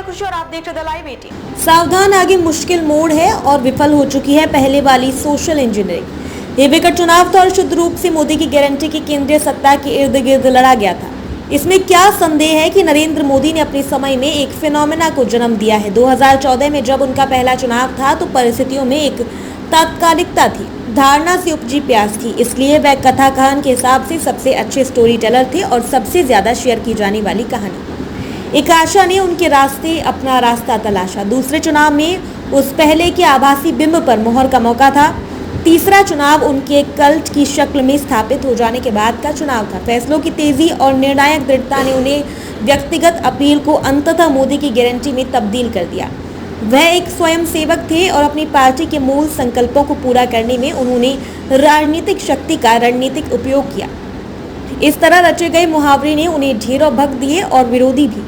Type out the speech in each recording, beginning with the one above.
खुशी और आप देख रहे थे लाइव 18। सावधान, आगे मुश्किल मोड़ है और विफल हो चुकी है पहले वाली सोशल इंजीनियरिंग। ये विकट चुनाव था और शुद्ध रूप से मोदी की गारंटी की केंद्रीय सत्ता के इर्द गिर्द लड़ा गया था। इसमें क्या संदेह है कि नरेंद्र मोदी ने अपने समय में एक फिनोमेना को जन्म दिया है। 2014 में जब उनका पहला चुनाव था तो परिस्थितियों में एक तात्कालिकता थी, धारणा से उपजी प्यास थी, इसलिए वह कथा कहान के हिसाब से सबसे अच्छे स्टोरी टेलर थे और सबसे ज्यादा शेयर की जाने वाली कहानी। एक आशा ने उनके रास्ते अपना रास्ता तलाशा। दूसरे चुनाव में उस पहले के आभासी बिंब पर मोहर का मौका था। तीसरा चुनाव उनके कल्ट की शक्ल में स्थापित हो जाने के बाद का चुनाव था। फैसलों की तेजी और निर्णायक दृढ़ता ने उन्हें व्यक्तिगत अपील को अंततः मोदी की गारंटी में तब्दील कर दिया। वह एक स्वयंसेवक थे और अपनी पार्टी के मूल संकल्पों को पूरा करने में उन्होंने राजनीतिक शक्ति का रणनीतिक उपयोग किया। इस तरह रचे गए मुहावरे ने उन्हें ढेरों भक्त दिए और विरोधी भी।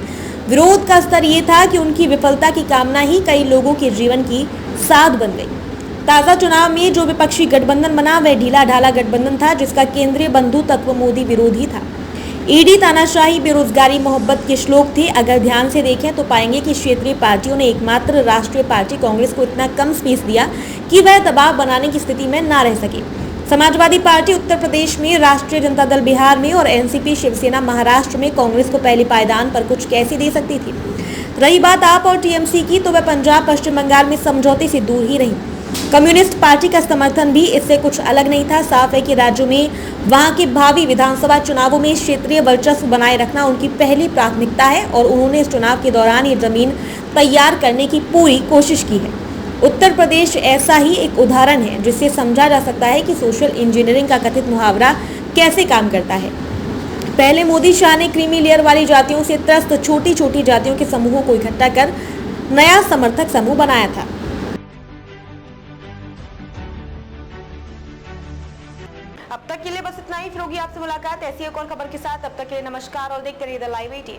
विरोध का स्तर ये था कि उनकी विफलता की कामना ही कई लोगों के जीवन की साध बन गई। ताजा चुनाव में जो विपक्षी गठबंधन बना वह ढीला ढाला गठबंधन था जिसका केंद्रीय बंधु तत्व मोदी विरोधी था। ईडी, तानाशाही, बेरोजगारी, मोहब्बत के श्लोक थे। अगर ध्यान से देखें तो पाएंगे कि क्षेत्रीय पार्टियों ने एकमात्र राष्ट्रीय पार्टी कांग्रेस को इतना कम स्पेस दिया कि वह दबाव बनाने की स्थिति में ना रह सके। समाजवादी पार्टी उत्तर प्रदेश में, राष्ट्रीय जनता दल बिहार में और एनसीपी शिवसेना महाराष्ट्र में कांग्रेस को पहले पायदान पर कुछ कैसे दे सकती थी। रही बात आप और टीएमसी की, तो वह पंजाब, पश्चिम बंगाल में समझौते से दूर ही रही। कम्युनिस्ट पार्टी का समर्थन भी इससे कुछ अलग नहीं था। साफ है कि राज्यों में वहां के भावी विधानसभा चुनावों में क्षेत्रीय वर्चस्व बनाए रखना उनकी पहली प्राथमिकता है और उन्होंने इस चुनाव के दौरान ये जमीन तैयार करने की पूरी कोशिश की है। उत्तर प्रदेश ऐसा ही एक उदाहरण है जिससे समझा जा सकता है कि सोशल इंजीनियरिंग का कथित मुहावरा कैसे काम करता है। पहले मोदी शाह ने क्रीमी लेयर वाली जातियों से त्रस्त छोटी छोटी जातियों के समूहों को इकट्ठा कर नया समर्थक समूह बनाया था। अब तक के लिए बस इतना ही, फिर होगी आपसे मुलाकात ऐसी एक और खबर के साथ। अब तक के लिए नमस्कार और देखते रहिए द लाइव 18।